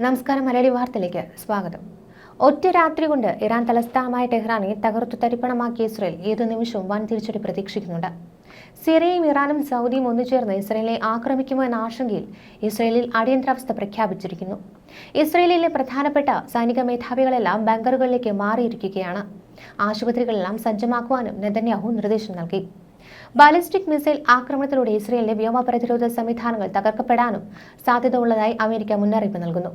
നമസ്കാരം. മലയാളി വാർത്തയിലേക്ക് സ്വാഗതം. ഒറ്റ രാത്രി കൊണ്ട് ഇറാൻ തലസ്ഥാനമായ ടെഹ്റാനെ തകർത്തു തരിപ്പണമാക്കിയ ഇസ്രയേൽ ഏതു നിമിഷവും വൻ തിരിച്ചടി പ്രതീക്ഷിക്കുന്നുണ്ട്. സിറിയയും ഇറാനും സൗദിയും ഒന്നുചേർന്ന് ഇസ്രയേലിനെ ആക്രമിക്കുമോ എന്ന ആശങ്കയിൽ ഇസ്രയേലിൽ അടിയന്തരാവസ്ഥ പ്രഖ്യാപിച്ചിരിക്കുന്നു. ഇസ്രയേലിലെ പ്രധാനപ്പെട്ട സൈനിക മേധാവികളെല്ലാം ബങ്കറുകളിലേക്ക് മാറിയിരിക്കുകയാണ്. ആശുപത്രികളെല്ലാം സജ്ജമാക്കുവാനും നെതന്യാഹു നിർദ്ദേശം നൽകി. ബാലിസ്റ്റിക് മിസൈൽ ആക്രമണത്തിലൂടെ ഇസ്രയേലിന്റെ വ്യോമ പ്രതിരോധ സംവിധാനങ്ങൾ തകർക്കപ്പെടാനും സാധ്യത ഉള്ളതായി അമേരിക്ക മുന്നറിയിപ്പ് നൽകുന്നു.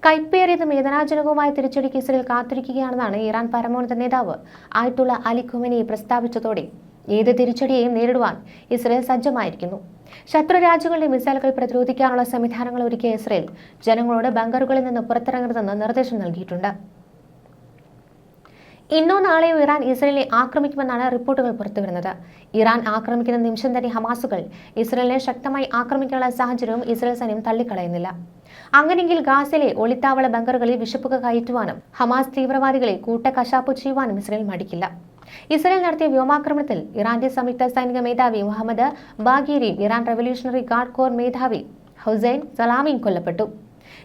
കൈപ്പേറിയതും വേദനാജനകവുമായ തിരിച്ചടിക്ക് ഇസ്രയേൽ കാത്തിരിക്കുകയാണെന്നാണ് ഇറാൻ പരമോന്നത നേതാവ് ആയത്തുള്ള അലി ഖുമേനി പ്രസ്താവിച്ചതോടെ ഏത് തിരിച്ചടിയെയും നേരിടുവാൻ ഇസ്രയേൽ സജ്ജമായിരിക്കുന്നു. ശത്രു രാജ്യങ്ങളുടെ മിസൈലുകൾ പ്രതിരോധിക്കാനുള്ള സംവിധാനങ്ങൾ ഒരുക്കിയ ഇസ്രയേൽ ജനങ്ങളോട് ബങ്കറുകളിൽ നിന്ന് പുറത്തിറങ്ങരുതെന്ന് നിർദ്ദേശം നൽകിയിട്ടുണ്ട്. ഇന്നോ നാളെയോ ഇറാൻ ഇസ്രയേലിനെ ആക്രമിക്കുമെന്നാണ് റിപ്പോർട്ടുകൾ പുറത്തുവരുന്നത്. ഇറാൻ ആക്രമിക്കുന്ന നിമിഷം തന്നെ ഹമാസുകൾ ഇസ്രയേലിനെ ശക്തമായി ആക്രമിക്കാനുള്ള സാഹചര്യവും ഇസ്രയേൽ സൈന്യം തള്ളിക്കളയുന്നില്ല. അങ്ങനെയെങ്കിൽ ഗാസയിലെ ഒളിത്താവള ബങ്കറുകളിൽ വിഷപ്പുക കയറ്റുവാനും ഹമാസ് തീവ്രവാദികളെ കൂട്ടക്കശാപ്പ് ചെയ്യുവാനും ഇസ്രയേൽ മടിക്കില്ല. ഇസ്രയേൽ നടത്തിയ വ്യോമാക്രമണത്തിൽ ഇറാന്റെ സംയുക്ത സൈനിക മേധാവി മുഹമ്മദ് ബാഗീരിയും ഇറാൻ റവല്യൂഷണറി ഗാർഡ് കോർ മേധാവി ഹുസൈൻ സലാമിയും കൊല്ലപ്പെട്ടു.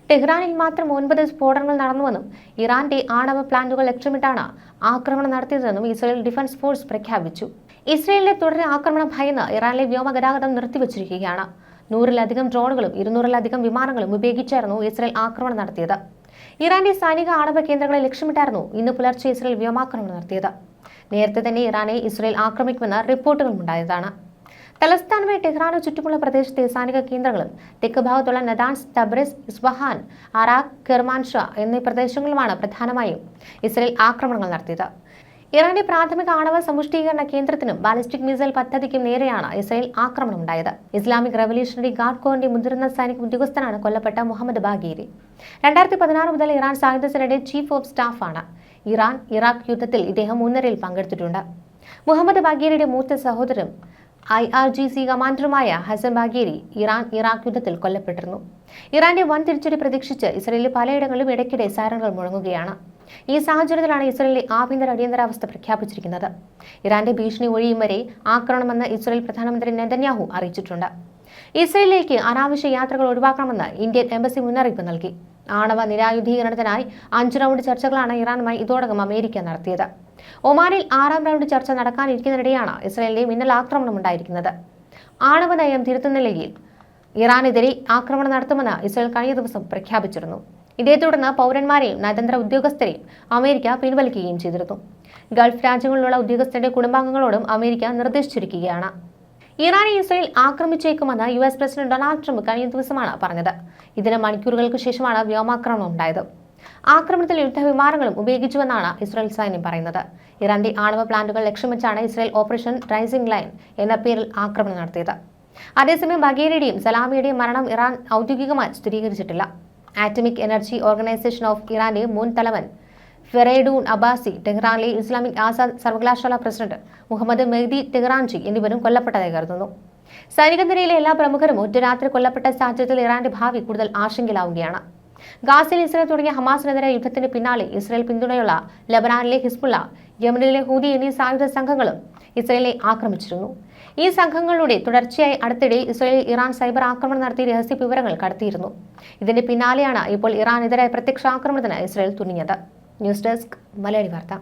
ടെഹ്റാനിൽ മാത്രം 9 സ്ഫോടനങ്ങൾ നടന്നുവെന്നും ഇറാന്റെ ആണവ പ്ലാന്റുകൾ ലക്ഷ്യമിട്ടാണ് ആക്രമണം നടത്തിയതെന്നും ഇസ്രയേൽ ഡിഫൻസ് ഫോഴ്സ് പ്രഖ്യാപിച്ചു. ഇസ്രയേലിലെ തുടരെ ആക്രമണം ഭയന്ന് ഇറാനിലെ വ്യോമ ഗതാഗതം നിർത്തിവച്ചിരിക്കുകയാണ്. 100-ലധികം ഡ്രോണുകളും 200-ലധികം വിമാനങ്ങളും ഉപയോഗിച്ചായിരുന്നു ഇസ്രയേൽ ആക്രമണം നടത്തിയത്. ഇറാന്റെ സൈനിക ആണവ കേന്ദ്രങ്ങളെ ലക്ഷ്യമിട്ടായിരുന്നു ഇന്ന് പുലർച്ചെ ഇസ്രയേൽ വ്യോമാക്രമണം നടത്തിയത്. നേരത്തെ തന്നെ ഇറാനെ ഇസ്രയേൽ ആക്രമിക്കുമെന്ന റിപ്പോർട്ടുകളുണ്ടായതാണ്. തലസ്ഥാനമായ ടെഹ്റാനു ചുറ്റുമുള്ള പ്രദേശത്തെ സൈനിക കേന്ദ്രങ്ങളും തെക്ക് ഭാഗത്തുള്ള നദാൻസ്, തബ്രിസ്, ഇസ്ഫഹാൻ, അറാഖ്, കെർമാൻഷാ എന്നീ പ്രദേശങ്ങളുമാണ് പ്രധാനമായും ഇസ്രയേൽ ആക്രമണങ്ങൾ നടത്തിയത്. ഇറാന്റെ പ്രാഥമിക ആണവ സമ്പുഷ്ടീകരണ കേന്ദ്രത്തിനും ബാലിസ്റ്റിക് മിസൈൽ പദ്ധതിക്കും നേരെയാണ് ഇസ്രയേൽ ആക്രമണമുണ്ടായത്. ഇസ്ലാമിക് റവല്യൂഷണറി ഗാർഡ് കോറിന്റെ മുതിർന്ന സൈനിക ഉദ്യോഗസ്ഥനാണ് കൊല്ലപ്പെട്ട മുഹമ്മദ് ബാഗീരി. 2016 മുതൽ ഇറാൻ സായുധ സേനയുടെ ചീഫ് ഓഫ് സ്റ്റാഫാണ്. ഇറാഖ് യുദ്ധത്തിൽ ഇദ്ദേഹം മുൻനിരയിൽ പങ്കെടുത്തിട്ടുണ്ട്. മുഹമ്മദ് ബാഗീരിയുടെ മൂത്ത സഹോദരൻ IRGC കമാൻഡറുമായ ഹസൻ ബാഗേരി ഇറാഖ് യുദ്ധത്തിൽ കൊല്ലപ്പെട്ടിരുന്നു. ഇറാന്റെ വൻ തിരിച്ചടി പ്രതീക്ഷിച്ച് ഇസ്രയേലിൽ പലയിടങ്ങളിലും ഇടയ്ക്കിടെ സൈറണുകൾ മുഴങ്ങുകയാണ്. ഈ സാഹചര്യത്തിലാണ് ഇസ്രയേലിലെ ആഭ്യന്തര അടിയന്തരാവസ്ഥ പ്രഖ്യാപിച്ചിരിക്കുന്നത്. ഇറാന്റെ ഭീഷണി ഒഴിയും വരെ ആക്രമണമെന്ന് ഇസ്രയേൽ പ്രധാനമന്ത്രി നെതന്യാഹു അറിയിച്ചിട്ടുണ്ട്. ഇസ്രയേലിലേക്ക് അനാവശ്യ യാത്രകൾ ഒഴിവാക്കണമെന്ന് ഇന്ത്യൻ എംബസി മുന്നറിയിപ്പ് നൽകി. ആണവ നിരായുധീകരണത്തിനായി 5 റൗണ്ട് ചർച്ചകളാണ് ഇറാനുമായി ഇതോടകം അമേരിക്ക നടത്തിയത്. ഒമാനിൽ 6ാം റൗണ്ട് ചർച്ച നടക്കാനിരിക്കുന്നതിനിടെയാണ് ഇസ്രയേലിന്റെ മിന്നൽ ആക്രമണം ഉണ്ടായിരിക്കുന്നത്. ആണവ നയം തിരുത്തുന്നില്ലെങ്കിൽ ഇറാനെതിരെ ആക്രമണം നടത്തുമെന്ന് ഇസ്രയേൽ കഴിഞ്ഞ ദിവസം പ്രഖ്യാപിച്ചിരുന്നു. ഇതേ തുടർന്ന് പൗരന്മാരെയും നയതന്ത്ര ഉദ്യോഗസ്ഥരെയും അമേരിക്ക പിൻവലിക്കുകയും ചെയ്തിരുന്നു. ഗൾഫ് രാജ്യങ്ങളിലുള്ള ഉദ്യോഗസ്ഥരുടെ കുടുംബാംഗങ്ങളോടും അമേരിക്ക നിർദ്ദേശിച്ചിരിക്കുകയാണ്. ഇറാനെ ഇസ്രയേൽ ആക്രമിച്ചേക്കുമെന്ന് US പ്രസിഡന്റ് ഡൊണാൾഡ് ട്രംപ് കഴിഞ്ഞ ദിവസമാണ് പറഞ്ഞത്. ഇതിന് മണിക്കൂറുകൾക്ക് ശേഷമാണ് വ്യോമാക്രമണം ഉണ്ടായത്. ആക്രമണത്തിൽ യുദ്ധവിമാനങ്ങളും ഉപയോഗിച്ചുവെന്നാണ് ഇസ്രയേൽ സൈന്യം പറയുന്നത്. ഇറാന്റെ ആണവ പ്ലാന്റുകൾ ലക്ഷ്യം വെച്ചാണ് ഇസ്രയേൽ ഓപ്പറേഷൻ റൈസിംഗ് ലൈൻ എന്ന പേരിൽ ആക്രമണം നടത്തിയത്. അതേസമയം ബഗേരിയുടെയും സലാമിയുടെയും മരണം ഇറാൻ ഔദ്യോഗികമായി സ്ഥിരീകരിച്ചിട്ടില്ല. ആറ്റമിക് എനർജി ഓർഗനൈസേഷൻ ഓഫ് ഇറാന്റെ മുൻ തലവൻ ഫെറൈഡൂൺ അബ്ബാസി, ടെഹ്റാനിലെ ഇസ്ലാമിക് ആസാദ് സർവകലാശാല പ്രസിഡന്റ് മുഹമ്മദ് മെഹ്ദി ടെഹ്റാൻജി എന്നിവരും കൊല്ലപ്പെട്ടതായി കരുതുന്നു. സൈനിക നിരയിലെ എല്ലാ പ്രമുഖരും ഒറ്റ രാത്രി കൊല്ലപ്പെട്ട സാഹചര്യത്തിൽ ഇറാന്റെ ഭാവി കൂടുതൽ ആശങ്കയിലാവുകയാണ്. ഗാസയിൽ ഇസ്രയേൽ തുടങ്ങിയ ഹമാസിനെതിരെ യുദ്ധത്തിന് പിന്നാലെ ഇസ്രയേൽ പിന്തുണയുള്ള ലബനാനിലെ ഹിസ്ബുള്ള, യമനിലെ ഹൂതി എന്നീ സായുധ സംഘങ്ങളും ഇസ്രയേലിനെ ആക്രമിച്ചിരുന്നു. ഈ സംഘങ്ങളുടെ തുടർച്ചയായി അടുത്തിടെ ഇസ്രയേൽ ഇറാൻ സൈബർ ആക്രമണം നടത്തി രഹസ്യ വിവരങ്ങൾ കടത്തിയിരുന്നു. ഇതിന്റെ പിന്നാലെയാണ് ഇപ്പോൾ ഇറാനെതിരായ പ്രത്യക്ഷ ആക്രമണത്തിന് ഇസ്രയേൽ തുനിഞ്ഞത്. ന്യൂസ് ഡെസ്ക് മലയാളി വാർത്ത.